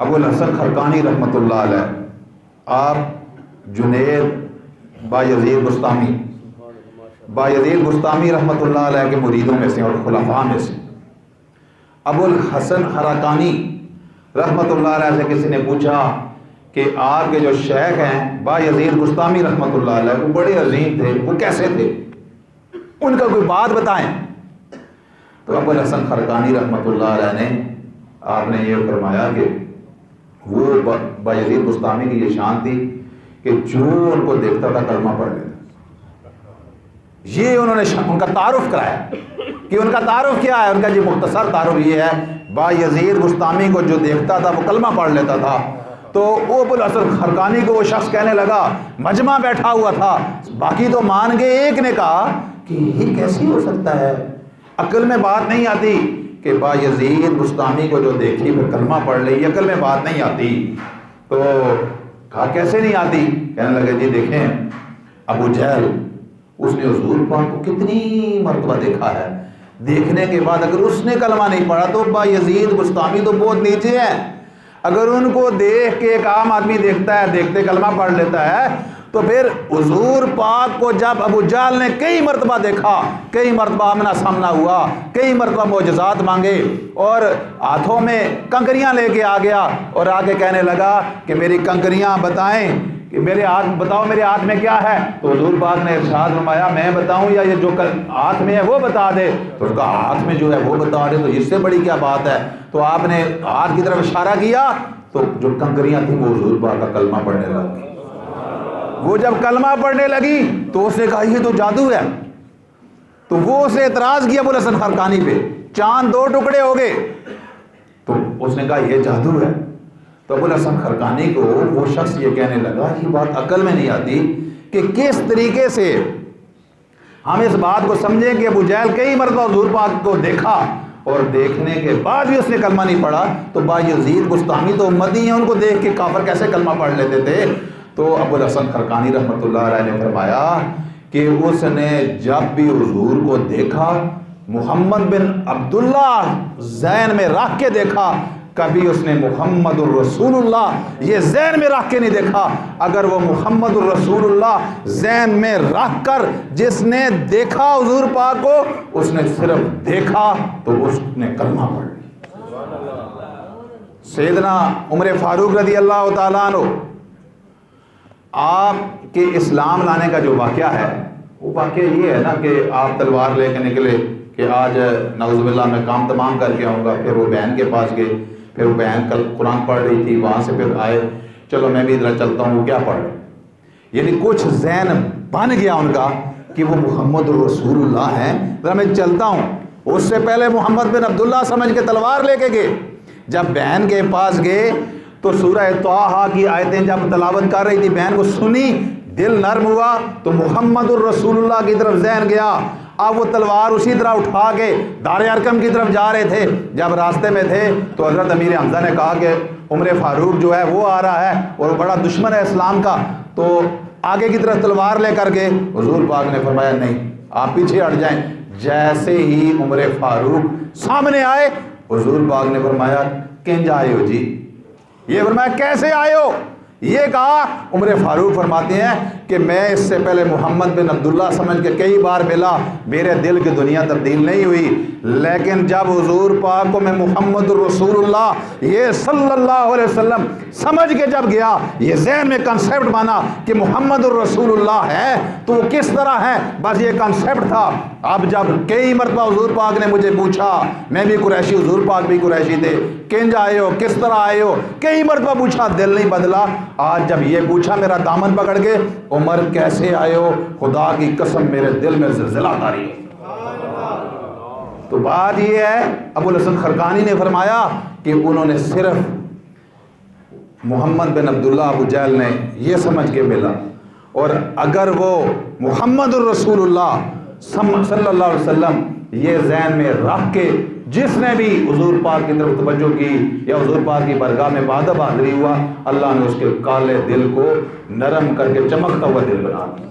ابو الحسن خرقانی رحمۃ اللہ علیہ، آپ جنید بایزید بستامی رحمۃ اللہ علیہ کے مریدوں میں سے اور خلفاء میں سے۔ ابو الحسن خرقانی رحمۃ اللہ علیہ سے کسی نے پوچھا کہ آپ کے جو شیخ ہیں بایزید بستامی رحمۃ اللہ علیہ، وہ بڑے عظیم تھے، وہ کیسے تھے، ان کا کوئی بات بتائیں۔ تو ابو الحسن خرقانی رحمۃ اللہ علیہ نے آپ نے یہ فرمایا کہ وہ بایزید بستامی کی یہ شان تھی کہ جو ان کو دیکھتا تھا کلمہ پڑھ لیتا۔ یہ انہوں نے ان کا تعارف کرایا کہ ان کا تعارف کیا ہے۔ ان کا جو مختصر تعارف یہ ہے، بایزید بستامی کو جو دیکھتا تھا وہ کلمہ پڑھ لیتا تھا۔ تو ابو الحسن خرقانی کو وہ شخص کہنے لگا، مجمع بیٹھا ہوا تھا، باقی تو مان گئے، ایک نے کہا کہ یہ کیسے ہو سکتا ہے، عقل میں بات نہیں آتی کہ بایزید بستامی کو جو دیکھی پھر کلمہ پڑھ لے، یہ عقل میں بات نہیں آتی۔ تو کہا کیسے نہیں آتی؟ کہنے لگے جی دیکھیں، ابو جہل اس نے حضور پاک کو کتنی مرتبہ دیکھا ہے، دیکھنے کے بعد اگر اس نے کلمہ نہیں پڑھا تو بایزید بستامی تو بہت نیچے ہے۔ اگر ان کو دیکھ کے ایک عام آدمی دیکھتا ہے، دیکھتے کلمہ پڑھ لیتا ہے، تو پھر حضور پاک کو جب ابو جہل نے کئی مرتبہ دیکھا، کئی مرتبہ آمنا سامنا ہوا، کئی مرتبہ معجزات مانگے اور ہاتھوں میں کنکریاں لے کے آ گیا اور آگے کہنے لگا کہ میری کنکریاں بتائیں کہ میرے ہاتھ بتاؤ، میرے ہاتھ میں کیا ہے؟ تو حضور پاک نے ارشاد فرمایا میں بتاؤں یا یہ جو ہاتھ میں ہے وہ بتا دے؟ تو اس کا ہاتھ میں جو ہے وہ بتا دے، تو اس سے بڑی کیا بات ہے؟ تو آپ نے ہاتھ کی طرف اشارہ کیا تو جو کنکریاں تھیں وہ حضور پاک کا کلمہ پڑھنے لگی۔ وہ جب کلمہ پڑھنے لگی تو اس نے کہا یہ تو جادو ہے۔ تو وہ اسے اعتراض کیا ابو الحسن خرقانی پہ، چاند دو ٹکڑے ہو گئے۔ تو اس نے کہا یہ جادو ہے۔ تو ابو الحسن خرقانی کو وہ شخص یہ کہنے لگا یہ بات عقل میں نہیں آتی کہ کس طریقے سے ہم اس بات کو سمجھیں کہ ابو جہل کئی مرتبہ حضور پاک کو دیکھا اور دیکھنے کے بعد بھی اس نے کلمہ نہیں پڑھا، تو بایزید بستامی تو امتی ہیں، ان کو دیکھ کے کافر کیسے کلمہ پڑھ لیتے تھے؟ تو ابو الحسن خرقانی رحمۃ اللہ علیہ نے فرمایا کہ اس نے جب بھی حضور کو دیکھا، محمد بن عبداللہ ذہن میں رکھ کے دیکھا، کبھی اس نے محمد الرسول اللہ یہ ذہن میں رکھ کے نہیں دیکھا۔ اگر وہ محمد الرسول اللہ ذہن میں رکھ کر جس نے دیکھا حضور پاک کو، اس نے صرف دیکھا تو اس نے کلمہ پڑھ لیا۔ سیدنا عمر فاروق رضی اللہ تعالیٰ عنہ، آپ کے اسلام لانے کا جو واقعہ ہے وہ واقعہ یہ ہے نا کہ آپ تلوار لے کے نکلے کہ آج نعوذ باللہ میں کام تمام کر کے آؤں گا، پھر وہ بہن کے پاس گئے، پھر وہ بہن کل قرآن پڑھ رہی تھی، وہاں سے پھر آئے، چلو میں بھی ادھر چلتا ہوں، وہ کیا پڑھ رہے، یعنی کچھ ذہن بن گیا ان کا کہ وہ محمد الرسول اللہ ہیں، ذرا میں چلتا ہوں۔ اس سے پہلے محمد بن عبداللہ سمجھ کے تلوار لے کے گئے، جب بہن کے پاس گئے تو سورہ طٰہٰ کی آیتیں جب تلاوت کر رہی تھی، بہن کو سنی، دل نرم ہوا تو محمد الرسول اللہ کی طرف ذہن گیا۔ اب وہ تلوار اسی طرح اٹھا کے دار ارقم کی طرف جا رہے تھے، جب راستے میں تھے تو حضرت امیر حمزہ نے کہا کہ عمر فاروق جو ہے وہ آ رہا ہے اور بڑا دشمن ہے اسلام کا، تو آگے کی طرف تلوار لے کر کے حضور پاک نے فرمایا نہیں آپ پیچھے ہٹ جائیں۔ جیسے ہی عمر فاروق سامنے آئے، حضور پاک نے فرمایا کنج آئے ہو جی؟ یہ فرمایا کیسے آئے ہو؟ یہ کہا، عمر فاروق فرماتے ہیں کہ میں اس سے پہلے محمد بن عبداللہ سمجھ کے کئی بار ملا، میرے دل کی دنیا تبدیل نہیں ہوئی، لیکن جب حضور پاک کو میں محمد الرسول اللہ یہ صلی اللہ علیہ وسلم سمجھ کے جب گیا، یہ ذہن میں کنسیپٹ بنا کہ محمد الرسول اللہ ہے تو وہ کس طرح ہے، بس یہ کنسیپٹ تھا۔ اب جب کئی مرتبہ حضور پاک نے مجھے پوچھا، میں بھی قریشی، حضور پاک بھی قریشی تھے، کنج آئے ہو، کس طرح آئے ہو، کئی مرتبہ پوچھا، دل نہیں بدلا۔ آج جب یہ پوچھا میرا دامن پکڑ کے، عمر کیسے آئے ہو، خدا کی قسم میرے دل میں زلزلہ طاری ہے۔ تو بات یہ ہے، ابو الحسن خرقانی نے فرمایا کہ انہوں نے صرف محمد بن عبداللہ ابو جہل نے یہ سمجھ کے ملا، اور اگر وہ محمد الرسول اللہ صلی اللہ علیہ وسلم یہ ذہن میں رکھ کے جس نے بھی حضور پاک کی طرف توجہ کی یا حضور پاک کی برگاہ میں بادب حاضری ہوا، اللہ نے اس کے کالے دل کو نرم کر کے چمکتا ہوا دل بنا دیا۔